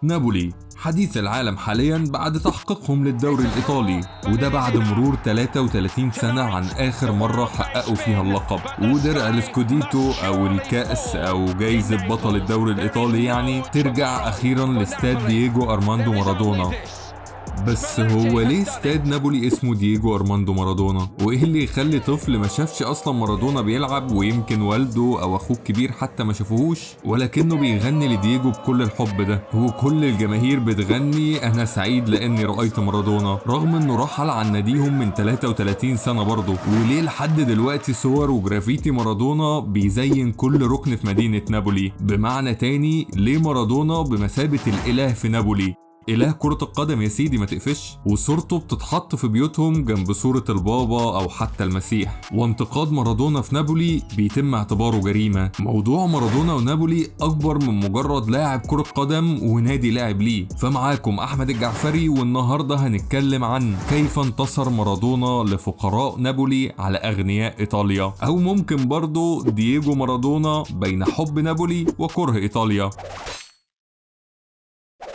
نابولي حديث العالم حاليا بعد تحقيقهم للدوري الإيطالي، وده بعد مرور 33 سنة عن آخر مرة حققوا فيها اللقب. ودرع السكوديتو أو الكأس أو جايزة بطل الدوري الإيطالي يعني ترجع أخيرا لاستاد دييجو أرماندو مارادونا. بس هو ليه استاد نابولي اسمه دييجو أرماندو مارادونا؟ وايه اللي يخلي طفل ما شافش اصلا مارادونا بيلعب، ويمكن والده او اخوه الكبير حتى ما شافوهوش، ولكنه بيغني لدييجو بكل الحب ده، وكل الجماهير بتغني انا سعيد لاني رأيت مارادونا، رغم انه رحل عن ناديهم من 33 سنة برضه. وليه لحد دلوقتي صور وجرافيتي مارادونا بيزين كل ركن في مدينة نابولي؟ بمعنى تاني، ليه مارادونا بمثابة الاله في نابولي؟ إله كرة القدم يا سيدي ما تقفش، وصورته بتتحط في بيوتهم جنب صورة البابا أو حتى المسيح. وانتقاد مارادونا في نابولي بيتم اعتباره جريمة. موضوع مارادونا ونابولي أكبر من مجرد لاعب كرة قدم ونادي لاعب ليه. فمعاكم أحمد الجعفري، والنهاردة هنتكلم عن كيف انتصر مارادونا لفقراء نابولي على أغنياء إيطاليا، أو ممكن برضو دييجو مارادونا بين حب نابولي وكره إيطاليا.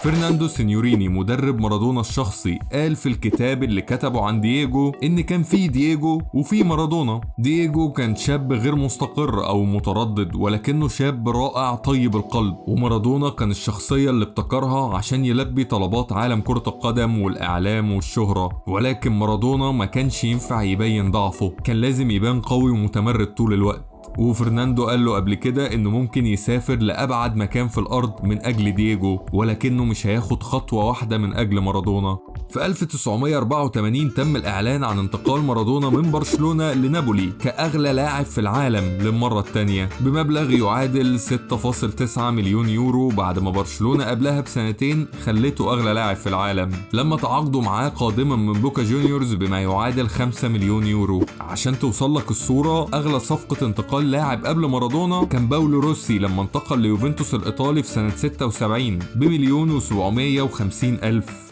فرناندو سينيوريني مدرب مارادونا الشخصي قال في الكتاب اللي كتبه عن دييجو ان كان في دييجو وفي مارادونا. دييجو كان شاب غير مستقر او متردد، ولكنه شاب رائع طيب القلب، ومارادونا كان الشخصية اللي ابتكرها عشان يلبي طلبات عالم كرة القدم والاعلام والشهرة. ولكن مارادونا ما كانش ينفع يبين ضعفه، كان لازم يبان قوي ومتمرد طول الوقت. وفرناندو قال له قبل كده انه ممكن يسافر لأبعد مكان في الأرض من أجل دييجو، ولكنه مش هياخد خطوة واحدة من أجل مارادونا. في 1984 تم الإعلان عن انتقال مارادونا من برشلونة لنابولي كأغلى لاعب في العالم للمرة الثانية بمبلغ يعادل 6.9 مليون يورو، بعد ما برشلونة قبلها بسنتين خلته أغلى لاعب في العالم لما تعاقدوا معاه قادما من بوكا جونيورز بما يعادل 5 مليون يورو. عشان توصل لك الصورة، أغلى صفقة انتقال لاعب قبل مارادونا كان باولو روسي لما انتقل ليوفنتوس الإيطالي في سنة 76 ب1,750,000.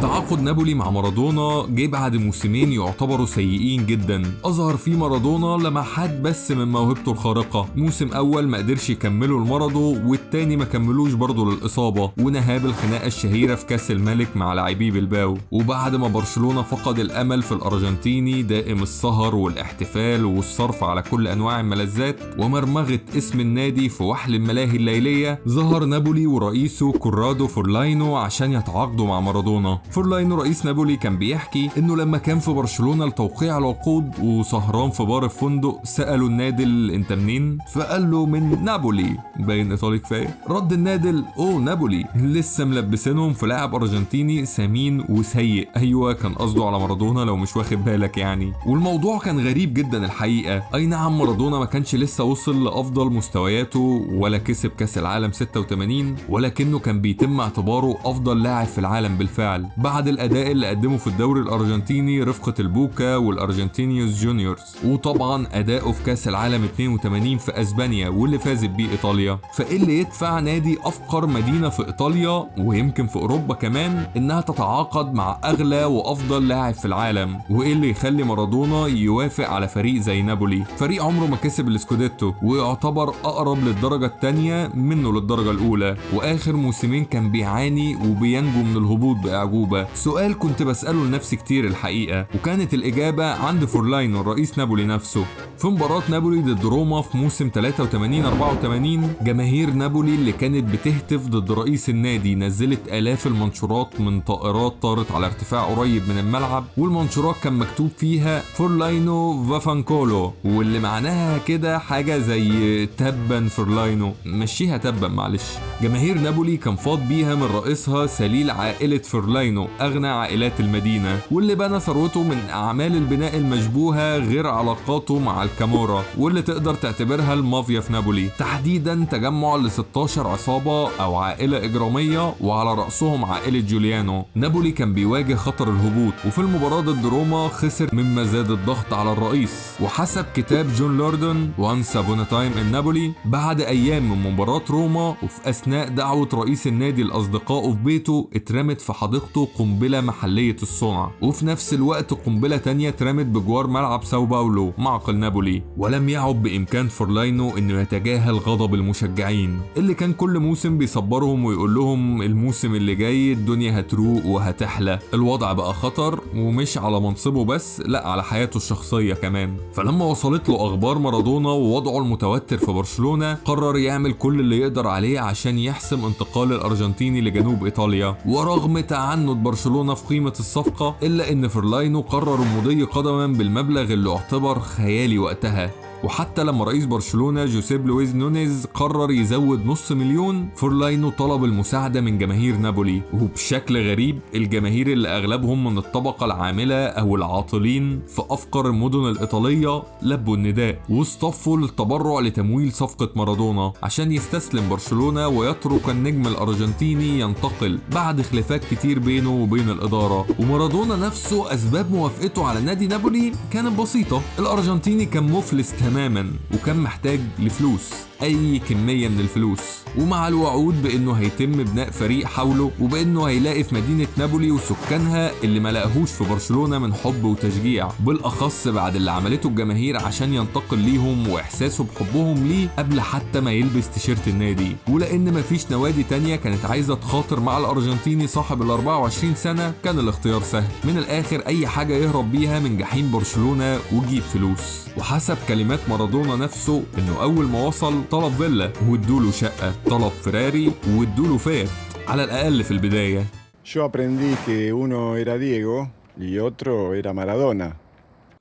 تعاقد نابولي مع مارادونا جه بعد موسمين يعتبروا سيئين جدا، اظهر فيه مارادونا لمحات بس من موهبته الخارقه. موسم اول ما قدرش يكمله لمرضه، والتاني ما كملوش برضه للاصابه، ونهاه بالخناقه الشهيره في كاس الملك مع لاعبي بلباو. وبعد ما برشلونه فقد الامل في الارجنتيني دائم السهر والاحتفال والصرف على كل انواع الملذات ومرمغه اسم النادي في وحل الملاهي الليليه، ظهر نابولي ورئيسه كورادو فورلاينو عشان يتعاقدوا مع مارادونا. فورلاينو رئيس نابولي كان بيحكي انه لما كان في برشلونة لتوقيع العقود وسهران في بار الفندق، سألوا النادل انت منين؟ فقال له من نابولي، باين ايطالي كفايه. رد النادل اوه نابولي، لسه ملبسينهم في لاعب ارجنتيني سمين وسيء. ايوه كان قصده على مارادونا لو مش واخد بالك يعني. والموضوع كان غريب جدا الحقيقه. اي نعم مارادونا ما كانش لسه وصل لافضل مستوياته ولا كسب كاس العالم 86، ولكنه كان بيتم اعتباره افضل لاعب في العالم بالفعل بعد الاداء اللي قدمه في الدوري الارجنتيني رفقة البوكا والارجنتينيوس جونيورز، وطبعا اداؤه في كاس العالم 82 في اسبانيا واللي فازت بيه ايطاليا. فايه اللي يدفع نادي افقر مدينة في ايطاليا ويمكن في اوروبا كمان انها تتعاقد مع اغلى وافضل لاعب في العالم؟ وايه اللي يخلي مارادونا يوافق على فريق زي نابولي، فريق عمره ما كسب السكوديتو ويعتبر اقرب للدرجة الثانية منه للدرجة الاولى، واخر موسمين كان بيعاني وبينجو من الهبوط باعجوبة؟ سؤال كنت بسأله لنفسي كتير الحقيقة، وكانت الإجابة عند فورلاينو رئيس نابولي نفسه. في مباراة نابولي ضد روما في موسم 83-84، جماهير نابولي اللي كانت بتهتف ضد رئيس النادي نزلت آلاف المنشورات من طائرات طارت على ارتفاع قريب من الملعب، والمنشورات كان مكتوب فيها فورلاينو فافانكولو، واللي معناها كده حاجة زي تبا فورلاينو، مشيها تبا معلش. جماهير نابولي كان فاض بيها من رئيسها سليل عائلة فورلاينو، أغنى عائلات المدينة، واللي بنى ثروته من أعمال البناء المشبوهة غير علاقاته مع الكامورا، واللي تقدر تعتبرها المافيا في نابولي، تحديدا تجمع ل 16 عصابة أو عائلة إجرامية وعلى رأسهم عائلة جوليانو. نابولي كان بيواجه خطر الهبوط، وفي المباراة ضد روما خسر مما زاد الضغط على الرئيس. وحسب كتاب جون لوردن Once Upon a Time in Napoli، بعد أيام من مباراة روما وفي أثناء دعوة رئيس النادي لأصدقائه في بيته، اترمت في حديقته قنبلة محلية الصنع، وفي نفس الوقت قنبلة تانية اترمت بجوار ملعب ساو باولو معقل نابولي. ولم يعد بإمكان فورلاينو إنه يتجاهل غضب المشجعين اللي كان كل موسم بيصبرهم ويقول لهم الموسم اللي جاي الدنيا هتروق وهتحلى. الوضع بقى خطر، ومش على منصبه بس، لا على حياته الشخصية كمان. فلما وصلت له أخبار مارادونا ووضعه المتوتر في برشلونة، قرر يعمل كل اللي يقدر عليه عشان يحسم انتقال الأرجنتيني لجنوب إيطاليا. ورغم تعنت برشلونة في قيمة الصفقة، إلا إن فورلاينو قرر المضي قدما بالمبلغ اللي اعتبر خيالي وقتها. وحتى لما رئيس برشلونة جوزيب لويز نونيز قرر يزود $500,000، فورلاينو طلب المساعدة من جماهير نابولي. وبشكل غريب الجماهير اللي أغلبهم من الطبقة العاملة أو العاطلين في أفقر المدن الإيطالية لبوا النداء واصطفوا للتبرع لتمويل صفقة مارادونا عشان يستسلم برشلونة ويترك النجم الأرجنتيني ينتقل بعد خلافات كتير بينه وبين الإدارة. ومارادونا نفسه أسباب موافقته على نادي نابولي كانت بسيطة. الأرجنتيني كان مفلس تماما وكان محتاج لفلوس، اي كمية من الفلوس، ومع الوعود بانه هيتم بناء فريق حوله وبانه هيلاقي في مدينة نابولي وسكانها اللي ما لقاهوش في برشلونة من حب وتشجيع، بالاخص بعد اللي عملته الجماهير عشان ينتقل ليهم واحساسه بحبهم ليه قبل حتى ما يلبس تيشيرت النادي. ولان مفيش نوادي تانية كانت عايزة تخاطر مع الارجنتيني صاحب ال 24 سنة، كان الاختيار سهل. من الاخر اي حاجة يهرب بيها من جحيم برشلونة وجيب فلوس. وحسب كلمات مارادونا نفسه انه اول ما وصل طلب فيلا وادوله شقة، طلب فراري وادوله فات، على الأقل في البداية. Yo aprendí que uno era Diego y otro era Maradona.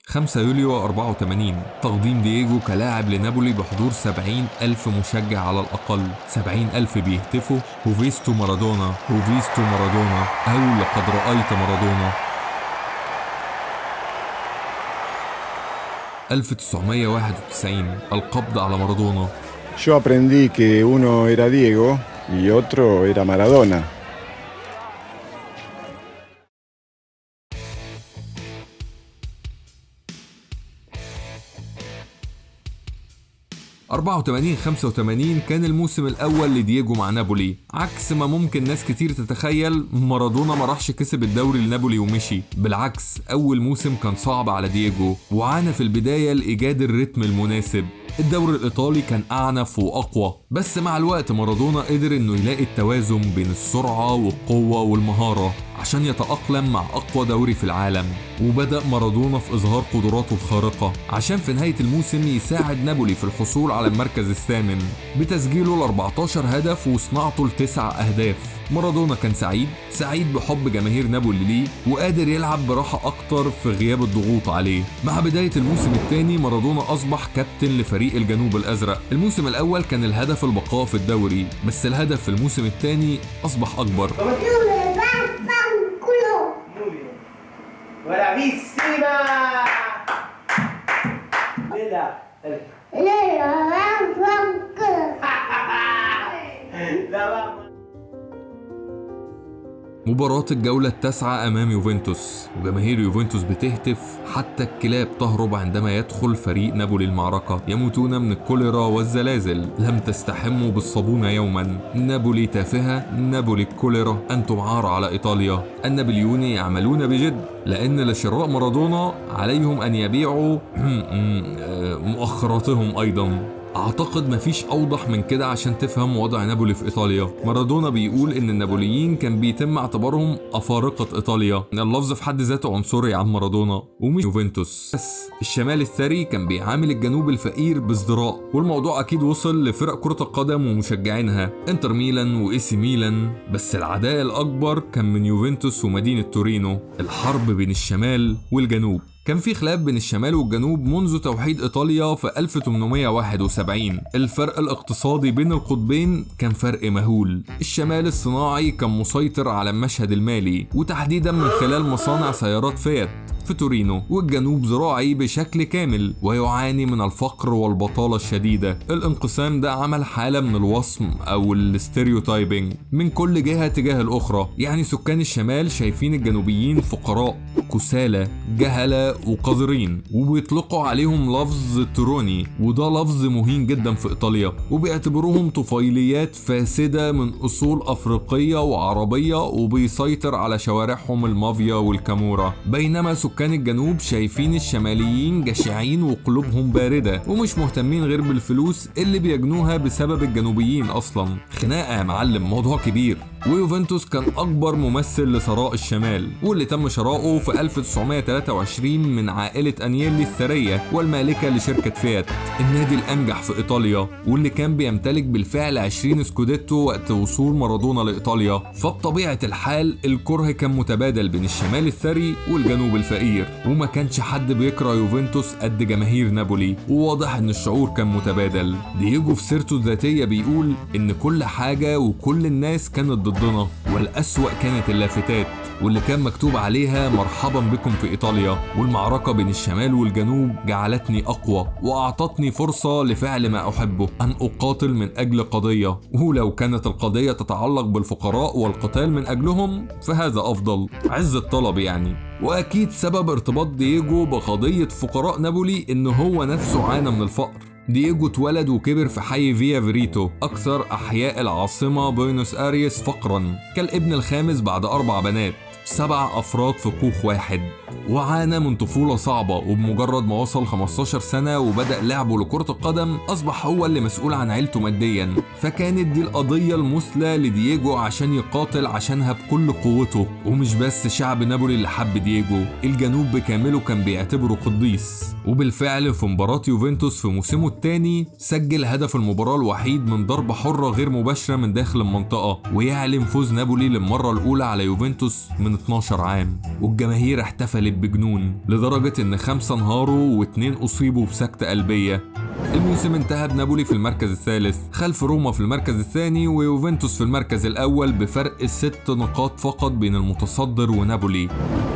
5 يوليو 84 تقديم دييجو كلاعب لنابولي بحضور 70,000 مشجع على الأقل. 70,000 بيهتفوا هوفيستو مارادونا، هوفيستو مارادونا، أو لقد رأيت مارادونا. 1991 القبض على مارادونا. Yo aprendí que uno era Diego y otro era Maradona. 84-85 كان الموسم الأول لدييجو مع نابولي. عكس ما ممكن ناس كتير تتخيل، مارادونا ما راحش كسب الدوري لنابولي ومشي. بالعكس أول موسم كان صعب على دييجو وعانى في البداية لإيجاد الريتم المناسب. الدوري الإيطالي كان أعنف وأقوى، بس مع الوقت مارادونا قدر إنه يلاقي التوازن بين السرعة والقوة والمهارة عشان يتأقلم مع أقوى دوري في العالم. وبدأ مارادونا في إظهار قدراته الخارقة عشان في نهاية الموسم يساعد نابولي في الحصول على المركز الثامن بتسجيله ل 14 هدف وصناعته ل9 أهداف. مارادونا كان سعيد بحب جماهير نابولي ليه، وقادر يلعب براحة أكتر في غياب الضغوط عليه. مع بداية الموسم الثاني مارادونا أصبح كابتن لفريق الجنوب الأزرق. الموسم الأول كان الهدف البقاء في الدوري، بس الهدف في الموسم الثاني أصبح أكبر. ¡Bravísima! مباراة الجولة التاسعة أمام يوفنتوس، وجماهير يوفنتوس بتهتف، حتى الكلاب تهرب عندما يدخل فريق نابولي المعركة. يموتون من الكوليرا والزلازل، لم تستحموا بالصابون يوما. نابولي تافهة، نابولي الكوليرا، أنتم عار على إيطاليا. النابليون يعملون بجد، لأن لشراء مارادونا عليهم أن يبيعوا مؤخراتهم أيضا. أعتقد مفيش أوضح من كده عشان تفهم وضع نابولي في إيطاليا. مارادونا بيقول إن النابوليين كان بيتم اعتبارهم أفارقة إيطاليا، اللفظ في حد ذاته عنصري عن مارادونا ومش يوفنتوس. بس الشمال الثري كان بيعامل الجنوب الفقير بازدراء، والموضوع أكيد وصل لفرق كرة القدم ومشجعينها، انتر ميلان وإيسي ميلان. بس العداء الأكبر كان من يوفنتوس ومدينة تورينو. الحرب بين الشمال والجنوب، كان في خلاف بين الشمال والجنوب منذ توحيد إيطاليا في 1871. الفرق الاقتصادي بين القطبين كان فرق مهول. الشمال الصناعي كان مسيطر على المشهد المالي، وتحديدا من خلال مصانع سيارات فيات. في تورينو، والجنوب زراعي بشكل كامل ويعاني من الفقر والبطالة الشديدة. الانقسام ده عمل حالة من الوصم أو الستيريوتايبنج من كل جهة تجاه الأخرى، يعني سكان الشمال شايفين الجنوبيين فقراء كسالى جهلة وقذرين، وبيطلقوا عليهم لفظ توروني، وده لفظ مهين جدا في إيطاليا، وبيعتبروهم طفيليات فاسدة من أصول أفريقية وعربية وبيسيطر على شوارعهم المافيا والكامورا. بينما سكان الجنوب شايفين الشماليين جشعين وقلوبهم باردة ومش مهتمين غير بالفلوس اللي بيجنوها بسبب الجنوبيين أصلا. خناقة يا معلم، موضوع كبير. ويوفنتوس كان أكبر ممثل لثراء الشمال، واللي تم شرائه في 1923 من عائلة أنييلي الثرية والمالكة لشركة فيات، النادي الأنجح في إيطاليا، واللي كان بيمتلك بالفعل 20 سكوديتو وقت وصول مارادونا لإيطاليا. فبطبيعة الحال الكره كان متبادل بين الشمال الثري والجنوب الفقير، وما كانش حد بيكره يوفنتوس قد جماهير نابولي، وواضح إن الشعور كان متبادل. دييجو في سيرته الذاتية بيقول إن كل حاجة وكل الناس كانت ضدنا، والأسوأ كانت اللافتات واللي كان مكتوب عليها مرحبا بكم في إيطاليا. والمعركة بين الشمال والجنوب جعلتني أقوى وأعطتني فرصة لفعل ما أحبه، أن أقاتل من أجل قضية، ولو كانت القضية تتعلق بالفقراء والقتال من أجلهم فهذا أفضل. عز الطلب يعني. وأكيد سبب ارتباط دييجو بقضية فقراء نابولي إن هو نفسه عانى من الفقر. دييجو اتولد وكبر في حي فيا فيريتو، أكثر أحياء العاصمة بوينوس آيرس فقرا، كالابن الخامس بعد 4 بنات، 7 أفراد في كوخ واحد، وعانى من طفولة صعبة. وبمجرد ما وصل 15 سنة وبدأ لعبه لكرة القدم أصبح هو اللي مسؤول عن عيلته ماديا، فكانت دي القضية المثلى لدييجو عشان يقاتل عشانها بكل قوته. ومش بس شعب نابولي اللي حب دييجو، الجنوب بكامله كان بيعتبره قديس. وبالفعل في مباراة يوفنتوس في موسمه الثاني سجل هدف المباراة الوحيد من ضربة حرة غير مباشرة من داخل المنطقة، ويعلن فوز نابولي للمرة الأولى على يوفنتوس من 12 عام. والجماهير احتفلت بجنون لدرجة ان 5 انهاروا و2 اصيبوا بسكتة قلبية. الموسم انتهى بنابولي في المركز الثالث خلف روما في المركز الثاني ويوفنتوس في المركز الاول بفرق 6 نقاط فقط بين المتصدر ونابولي.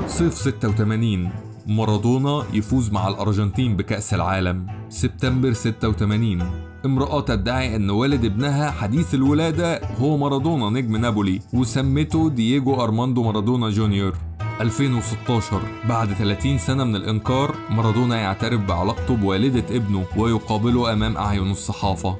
صيف 86 مارادونا يفوز مع الأرجنتين بكأس العالم. سبتمبر 86 امرأة تدعي أن والد ابنها حديث الولادة هو مارادونا نجم نابولي وسمته دييجو أرماندو مارادونا جونيور. 2016 بعد 30 سنة من الإنكار مارادونا يعترف بعلاقته بوالدة ابنه ويقابله أمام أعين الصحافة.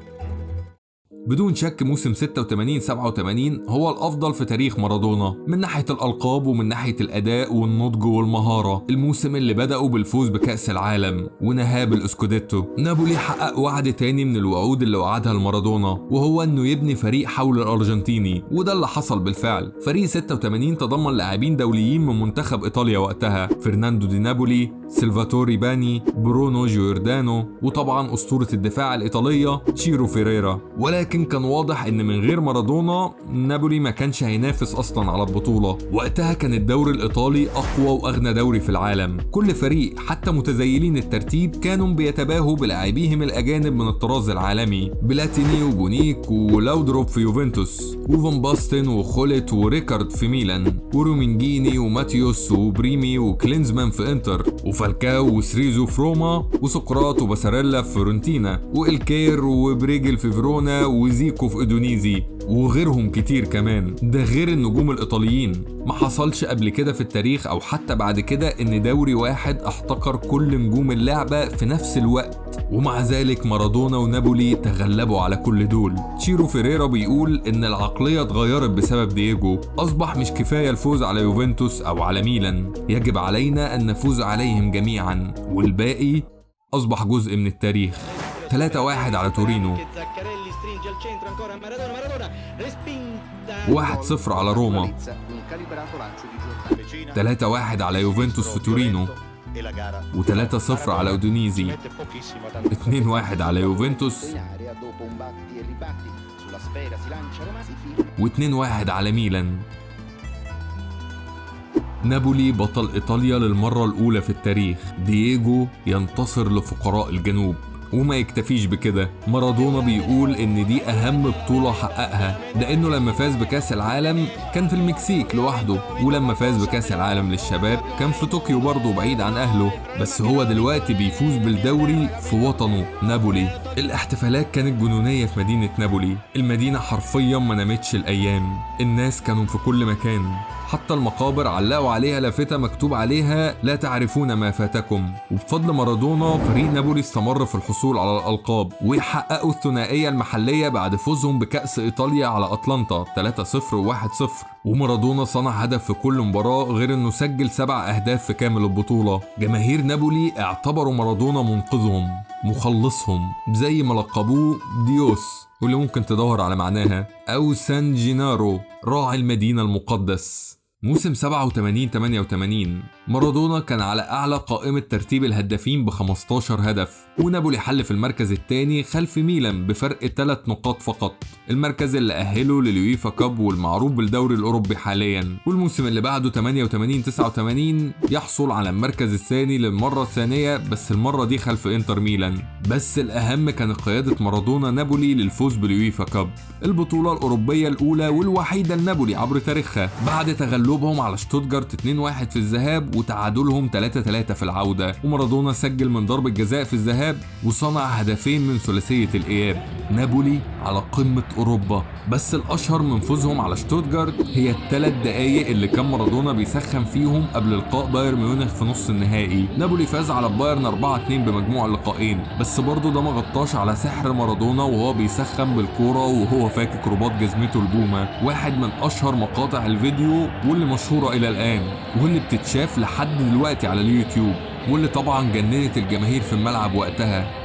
بدون شك موسم 86-87 هو الأفضل في تاريخ مارادونا من ناحية الألقاب ومن ناحية الأداء والنضج والمهارة. الموسم اللي بدأوا بالفوز بكأس العالم ونهاه بالإسكوديتو. نابولي حقق وعد تاني من الوعود اللي وعدها لمارادونا، وهو إنه يبني فريق حول الأرجنتيني، وده اللي حصل بالفعل. فريق 86 تضمن لاعبين دوليين من منتخب إيطاليا وقتها، فرناندو دي نابولي، سيلفاتوري باني، برونو جيوردانو، وطبعا أسطورة الدفاع الإيطالية تشيرو فيريرا. ولكن كان واضح ان من غير مارادونا نابولي ما كانش هينافس اصلا على البطولة. وقتها كان الدوري الايطالي اقوى واغنى دوري في العالم، كل فريق حتى متزيلين الترتيب كانوا بيتباهوا بلاعبيهم الاجانب من الطراز العالمي، بلاتيني وبونيك ولاودروب في يوفنتوس، وفان باستن وخولت وريكارد في ميلان، ورومينجيني وماتيوس وبريمي وكلينزمان في انتر، وفالكاو وسريزو في روما، وسقراط وباساريلا في فيورنتينا، والكير وبريجل في فيرونا، وزيكو في إندونيزي، وغيرهم كتير كمان. ده غير النجوم الإيطاليين. ما حصلش قبل كده في التاريخ أو حتى بعد كده إن دوري واحد احتكر كل نجوم اللعبة في نفس الوقت، ومع ذلك مارادونا ونابولي تغلبوا على كل دول. تشيرو فيريرا بيقول إن العقلية اتغيرت بسبب دييجو، أصبح مش كفاية الفوز على يوفنتوس أو على ميلان، يجب علينا أن نفوز عليهم جميعا، والباقي أصبح جزء من التاريخ. 3-1 على تورينو، 1-0 على روما، 3-1 على يوفنتوس في تورينو، و3-0 على أودونيزي، 2-1 على يوفنتوس، و2-1 على ميلان. نابولي بطل إيطاليا للمرة الأولى في التاريخ. دييجو ينتصر لفقراء الجنوب. وما يكتفيش بكده، مارادونا بيقول ان دي اهم بطولة حققها، لانه لما فاز بكاس العالم كان في المكسيك لوحده، ولما فاز بكاس العالم للشباب كان في طوكيو برضه بعيد عن اهله، بس هو دلوقتي بيفوز بالدوري في وطنه نابولي. الاحتفالات كانت جنونية في مدينة نابولي، المدينة حرفيا ما نامتش الايام، الناس كانوا في كل مكان، حتى المقابر علقوا عليها لافتة مكتوب عليها لا تعرفون ما فاتكم. وبفضل مارادونا فريق نابولي استمر في الحصول على الألقاب ويحققوا الثنائية المحلية بعد فوزهم بكأس إيطاليا على أتلانتا 3-0 و1-0. ومارادونا صنع هدف في كل مباراة، غير انه سجل 7 أهداف في كامل البطولة. جماهير نابولي اعتبروا مارادونا منقذهم مخلصهم، زي ما لقبوه ديوس، واللي ممكن تدور على معناها، أو سان جينارو راعي المدينة المقدس. موسم 87-88 مارادونا كان على أعلى قائمة ترتيب الهدافين ب15 هدف، ونابولي حل في المركز الثاني خلف ميلان بفرق 3 نقاط فقط، المركز اللي أهله لليويفا كاب والمعروف بالدوري الأوروبي حاليا. والموسم اللي بعده 88-89 يحصل على المركز الثاني للمرة الثانية، بس المرة دي خلف إنتر ميلان. بس الأهم كانت قيادة مارادونا نابولي للفوز باليويفا كاب، البطولة الأوروبية الأولى والوحيدة لنابولي عبر تاريخها، بعد تغلبهم على شتوتجارت 2-1 في الذهاب وتعادلهم 3-3 في العودة. ومارادونا سجل من ضربة جزاء في الذهاب وصنع هدفين من ثلاثية الإياب. نابولي على قمة أوروبا، بس الأشهر من فوزهم على شتوتجارت هي ال3 دقايق اللي كان مارادونا بيسخن فيهم قبل لقاء بايرن ميونخ في نص النهائي. نابولي فاز على بايرن 4-2 بمجموع اللقاءين، بس برضه ده ما غطاش على سحر مارادونا وهو بيسخن بالكورة وهو فاكك رباط جزمته البومة، واحد من أشهر مقاطع الفيديو واللي مشهورة إلى الآن واللي بتتشاف لحد دلوقتي على اليوتيوب، واللي طبعا جننت الجماهير في الملعب وقتها.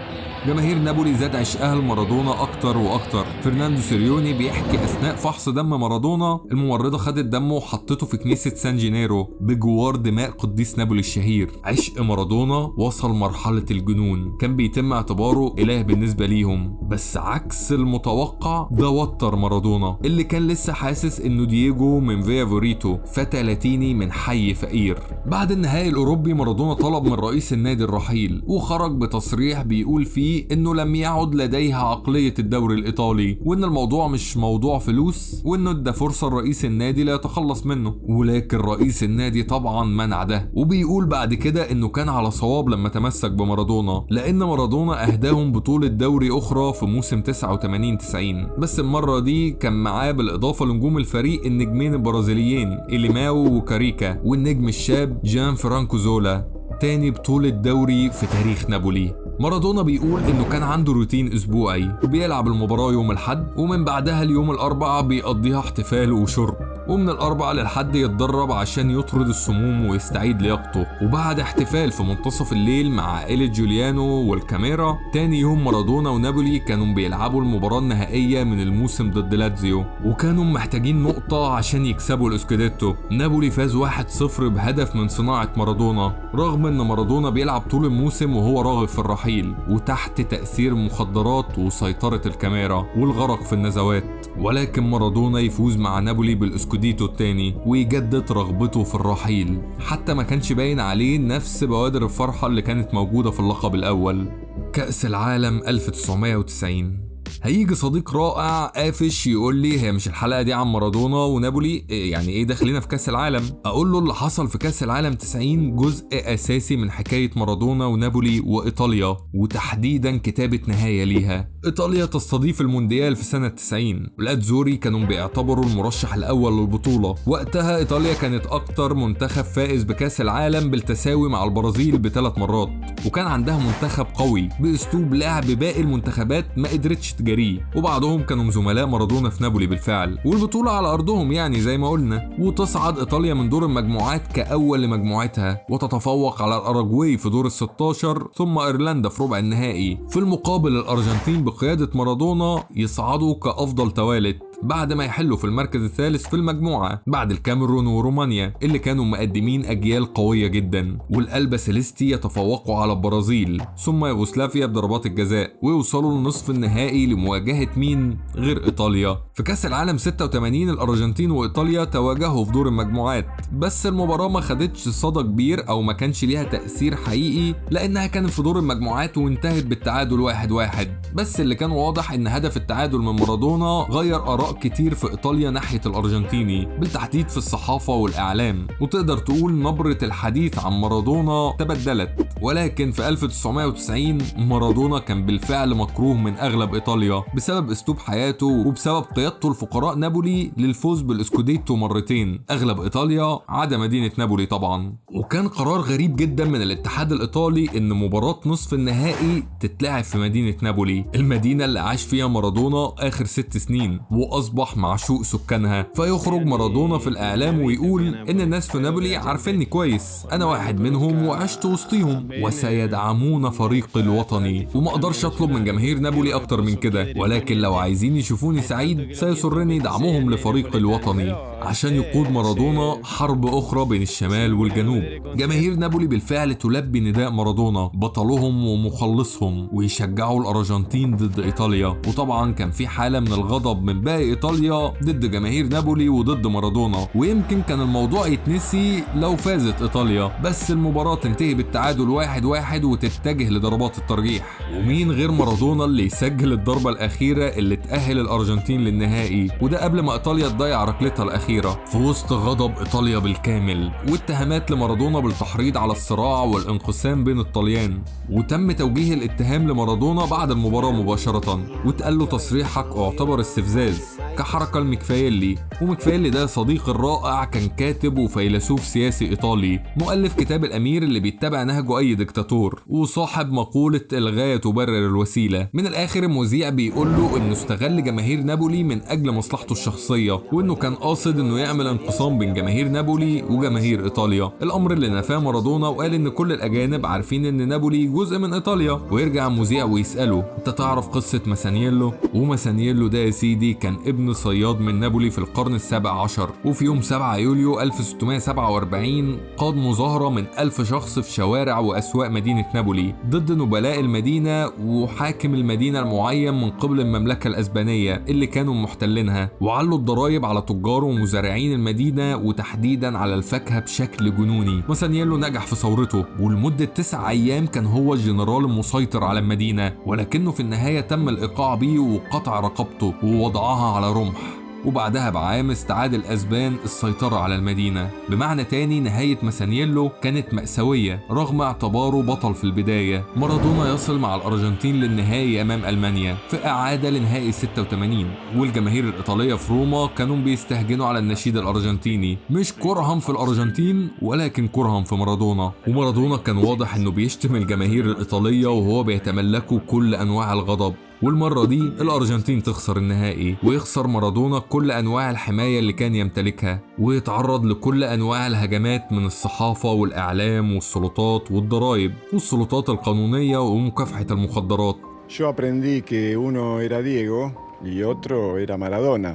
جماهير نابولي زاد عشقها لمارادونا اكتر واكتر. فرناندو سيريوني بيحكي اثناء فحص دم مارادونا، الممرضه خدت دمه وحطته في كنيسه سان جينيرو بجوار دماء قديس نابولي الشهير. عشق مارادونا وصل مرحله الجنون، كان بيتم اعتباره اله بالنسبه ليهم، بس عكس المتوقع ده وتر مارادونا اللي كان لسه حاسس انه دييجو من فيا فوريتو، فتى لاتيني من حي فقير. بعد النهائي الاوروبي مارادونا طلب من رئيس النادي الرحيل، وخرج بتصريح بيقول فيه انه لم يعد لديها عقلية الدوري الايطالي، وان الموضوع مش موضوع فلوس، وانه ادى فرصة لرئيس النادي ليتخلص منه. ولكن رئيس النادي طبعا منع ده، وبيقول بعد كده انه كان على صواب لما تمسك بمارادونا، لان مارادونا اهداهم بطولة دوري اخرى في موسم 89-90، بس المرة دي كان معاه بالاضافة لنجوم الفريق النجمين البرازيليين إليماو وكاريكا، والنجم الشاب جان فرانكو زولا، تاني بطولة دوري في تاريخ نابولي. مارادونا بيقول انه كان عنده روتين اسبوعي، بيلعب المباراة يوم الحد، ومن بعدها اليوم الاربعاء بيقضيها احتفال وشرب، ومن الاربعاء للحد يتدرب عشان يطرد السموم ويستعيد لياقته، وبعد احتفال في منتصف الليل مع عائلة جوليانو والكاميرا، تاني يوم مارادونا ونابولي كانوا بيلعبوا المباراة النهائية من الموسم ضد لاتزيو، وكانوا محتاجين نقطة عشان يكسبوا الاسكوديتو. نابولي فاز 1-0 بهدف من صناعة مارادونا، رغم ان مارادونا بيلعب طول الموسم وهو راغب في الرحيل وتحت تأثير المخدرات وسيطرة الكاميرا والغرق في النزوات، ولكن مارادونا يفوز مع نابولي بالاسكوديتو الثاني ويجدد رغبته في الرحيل، حتى ما كانش باين عليه نفس بوادر الفرحة اللي كانت موجودة في اللقب الأول. كأس العالم 1990. هيجي صديق رائع قافش يقول لي هي مش الحلقة دي عن مارادونا ونابولي، يعني ايه داخلين في كأس العالم؟ اقول له اللي حصل في كأس العالم 90 جزء اساسي من حكاية مارادونا ونابولي وايطاليا، وتحديدا كتابة نهاية ليها. ايطاليا تستضيف المونديال في سنة 90، الاتزوري كانوا بيعتبروا المرشح الاول للبطولة، وقتها ايطاليا كانت اكتر منتخب فائز بكأس العالم بالتساوي مع البرازيل ب3 مرات، وكان عندها منتخب قوي باسلوب لعب باقي المنتخبات ما قدرتش تجاريه، وبعضهم كانوا زملاء مارادونا في نابولي بالفعل، والبطولة على ارضهم يعني زي ما قلنا. وتصعد ايطاليا من دور المجموعات كاول لمجموعتها، وتتفوق على الاراجواي في دور ال16، ثم ايرلندا في ربع النهائي. في المقابل الارجنتين بقيادة مارادونا يصعدوا كافضل توالت، بعد ما يحلوا في المركز الثالث في المجموعة بعد الكاميرون ورومانيا اللي كانوا مقدمين أجيال قوية جدا، والألبا سيليستي يتفوقوا على البرازيل ثم يوغوسلافيا بضربات الجزاء ويوصلوا لنصف النهائي لمواجهة مين غير إيطاليا. في كأس العالم 86 الأرجنتين وإيطاليا تواجهوا في دور المجموعات، بس المباراة ما خدتش صدى كبير أو ما كانش ليها تأثير حقيقي لأنها كانت في دور المجموعات وانتهت بالتعادل 1-1. بس اللي كان واضح إن هدف التعادل من مارادونا غير آراء كتير في إيطاليا ناحية الأرجنتيني، بالتحديد في الصحافة والإعلام، وتقدر تقول نبرة الحديث عن مارادونا تبدلت. ولكن في 1990 مارادونا كان بالفعل مكروه من أغلب إيطاليا بسبب أسلوب حياته وبسبب قيادته لفقراء نابولي للفوز بالإسكوديتو مرتين، أغلب إيطاليا عدا مدينة نابولي طبعا. وكان قرار غريب جدا من الاتحاد الإيطالي إن مباراة نصف النهائي تتلعب في مدينة نابولي، المدينة اللي عاش فيها مارادونا آخر 6 سنين وأصبح معشوق سكانها. فيخرج مارادونا في الإعلام ويقول إن الناس في نابولي عارفيني كويس، أنا واحد منهم وعشت وسطيهم وسيدعمون فريقي الوطني، وما أقدرش أطلب من جماهير نابولي أكتر من كده، ولكن لو عايزين يشوفوني سعيد سيسرني دعمهم لفريقي الوطني عشان يقود مارادونا حرب أخرى بين الشمال والجنوب. جماهير نابولي بالفعل تلبي نداء مارادونا بطلهم ومخلصهم ويشجعوا الأرجنتين ضد إيطاليا، وطبعا كان في حالة من الغضب من باقي إيطاليا ضد جماهير نابولي وضد مارادونا، ويمكن كان الموضوع يتنسي لو فازت إيطاليا، بس المباراة تنتهي بالتعادل 1-1 وتتجه لضربات الترجيح. ومين غير مارادونا اللي يسجل الضربة الأخيرة اللي تأهل الأرجنتين للنهائي، وده قبل ما إيطاليا تضيع ركلتها الأخيرة في وسط غضب إيطاليا بالكامل واتهامات لمارادونا بالتحريض على الصراع والانقسام بين الطليان. وتم توجيه الاتهام لمارادونا بعد المباراة مباشرة واتقال له تصريحك اعتبر استفزاز كحركة لميكافيلي. وميكافيلي ده صديق الرائع كان كاتب وفيلسوف سياسي إيطالي، مؤلف كتاب الأمير اللي بيتبع نهجه أي دكتاتور، وصاحب مقولة الغاية تبرر الوسيلة. من الآخر المذيع بيقول له إنه استغل جماهير نابولي من أجل مصلحته الشخصية، وإنه كان قاصد إنه يعمل انقسام بين جماهير نابولي وجماهير إيطاليا، الأمر اللي نفاه مارادونا وقال إن كل الأجانب عارفين إن نابولي جزء من إيطاليا. ويرجع المذيع ويسأله أنت تعرف قصة ماسانييلو؟ وماسانييلو ده يا سيدي كان ابن صياد من نابولي في القرن ال17، وفي يوم 7 يوليو 1647 قاد مظاهرة من 1000 شخص في شوارع وأسواق مدينة نابولي ضد نبلاء المدينة وحاكم المدينة المعين من قبل المملكة الأسبانية اللي كانوا محتلينها، وعلوا الضرائب على تجار ومزارعين المدينة وتحديدا على الفاكهة بشكل جنوني. ماسانييلو نجح في ثورته ولمدة 9 أيام كان هو الجنرال المسيطر على المدينة، ولكنه في النهاية تم الإيقاع بيه وقطع رقبته ووضعها على رمح، وبعدها بعام استعاد الأسبان السيطرة على المدينة. بمعنى تاني نهاية ماسانييلو كانت مأساوية رغم اعتباره بطل في البداية. مارادونا يصل مع الأرجنتين للنهائي أمام ألمانيا في إعادة لنهائي 86، والجماهير الإيطالية في روما كانوا بيستهجنوا على النشيد الأرجنتيني، مش كرها في الأرجنتين ولكن كرها في مارادونا. ومارادونا كان واضح إنه بيشتم الجماهير الإيطالية وهو بيتملكوا كل أنواع الغضب. والمرة دي الأرجنتين تخسر النهائي ويخسر مارادونا كل أنواع الحماية اللي كان يمتلكها، ويتعرض لكل أنواع الهجمات من الصحافة والإعلام والسلطات والضرائب والسلطات القانونية ومكافحة المخدرات. Yo aprendí que uno era Diego y otro era Maradona.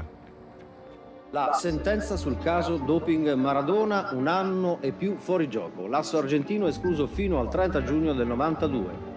La sentenza sul caso doping Maradona, 1 anno e più fuori gioco. L'asso argentino escluso fino al 30 giugno del 92.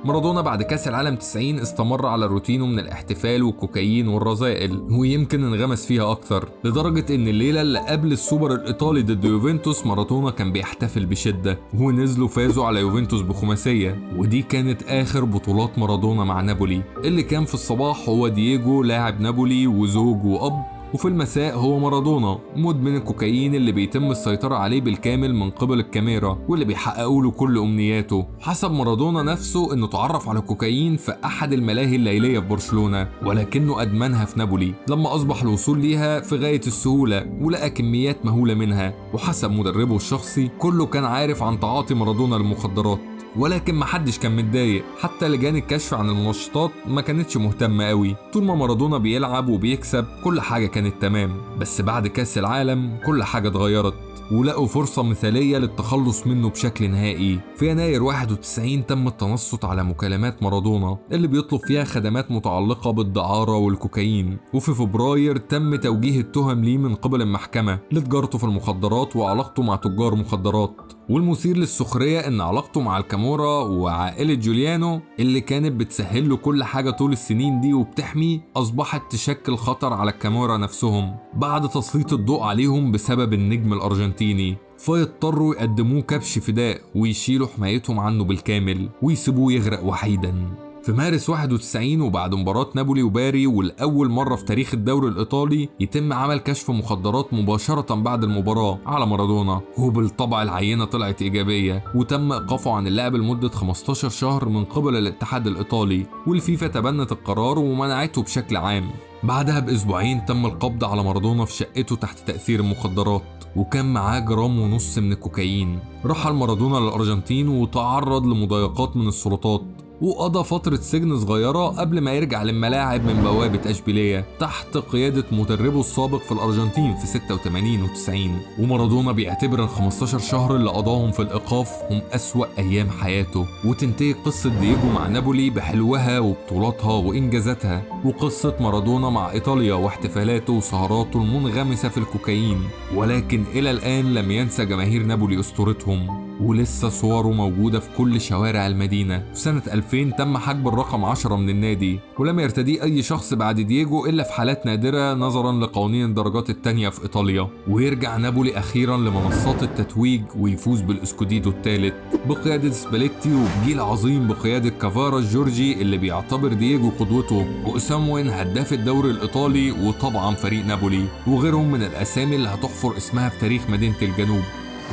مارادونا بعد كاس العالم 90 استمر على روتينه من الاحتفال والكوكايين والرذائل، ويمكن انغمس فيها اكتر لدرجة ان الليلة اللي قبل السوبر الايطالي ضد يوفنتوس مارادونا كان بيحتفل بشدة، ونزلوا فازوا على يوفنتوس بخماسية، ودي كانت اخر بطولات مارادونا مع نابولي. اللي كان في الصباح هو دييجو لاعب نابولي وزوج واب، وفي المساء هو مارادونا مدمن الكوكايين اللي بيتم السيطرة عليه بالكامل من قبل الكاميرا واللي بيحققوا له كل أمنياته. حسب مارادونا نفسه إنه تعرف على الكوكايين في أحد الملاهي الليلية في برشلونة، ولكنه أدمنها في نابولي لما أصبح الوصول ليها في غاية السهولة ولقى كميات مهولة منها. وحسب مدربه الشخصي كله كان عارف عن تعاطي مارادونا للمخدرات، ولكن محدش كان متضايق، حتى لجان الكشف عن المنشطات ما كانتش مهتمة قوي. طول ما مارادونا بيلعب وبيكسب كل حاجة كانت تمام. بس بعد كأس العالم كل حاجة اتغيرت، ولقوا فرصة مثالية للتخلص منه بشكل نهائي. في يناير 91 تم التنصت على مكالمات مارادونا اللي بيطلب فيها خدمات متعلقة بالدعارة والكوكايين، وفي فبراير تم توجيه التهم ليه من قبل المحكمة لتجارته في المخدرات وعلاقته مع تجار مخدرات. والمثير للسخرية ان علاقته مع الكامورا وعائلة جوليانو اللي كانت بتسهل له كل حاجة طول السنين دي وبتحميه اصبحت تشكل خطر على الكامورا نفسهم بعد تسليط الضوء عليهم بسبب النجم الارجنتيني، فيضطروا يقدموه كبش فداء ويشيلوا حمايتهم عنه بالكامل ويسيبوه يغرق وحيدا. في مارس 91 وبعد مباراة نابولي وباري والأول مرة في تاريخ الدوري الإيطالي يتم عمل كشف مخدرات مباشرة بعد المباراة على مارادونا، وبالطبع العينة طلعت إيجابية وتم إيقافه عن اللعب لمدة 15 شهر من قبل الاتحاد الإيطالي، والفيفا تبنت القرار ومنعته بشكل عام. بعدها بأسبوعين تم القبض على مارادونا في شقته تحت تأثير المخدرات، وكان معاه 1.5 جرام من الكوكايين. رحل مارادونا للأرجنتين وتعرض لمضايقات من السلطات، وقضى فترة سجن صغيرة قبل ما يرجع للملاعب من بوابة أشبيلية تحت قيادة مدربه السابق في الأرجنتين في 86 و90. ومارادونا بيعتبر ال15 شهر اللي قضاهم في الإيقاف هم أسوأ أيام حياته، وتنتهي قصة دييجو مع نابولي بحلوها وبطولاتها وإنجازاتها، وقصة مارادونا مع إيطاليا واحتفالاته وسهراته المنغمسة في الكوكايين. ولكن إلى الآن لم ينسى جماهير نابولي أسطورتهم، ولسه صوره موجودة في كل شوارع المدينة. في سنة 2000 تم حجب الرقم 10 من النادي، ولم يرتديه أي شخص بعد دييجو إلا في حالات نادرة نظرا لقوانين الدرجات التانية في إيطاليا. ويرجع نابولي أخيرا لمنصات التتويج ويفوز بالإسكوديتو الثالث بقيادة سباليتي وبجيل عظيم بقيادة كافارا الجورجي اللي بيعتبر دييجو قدوته، وأساموين هداف الدوري الإيطالي، وطبعا فريق نابولي وغيرهم من الأسامي اللي هتحفر اسمها في تاريخ مدينة الجنوب.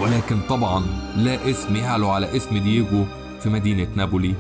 ولكن طبعا لا اسم يعلو على اسم دييجو في مدينة نابولي.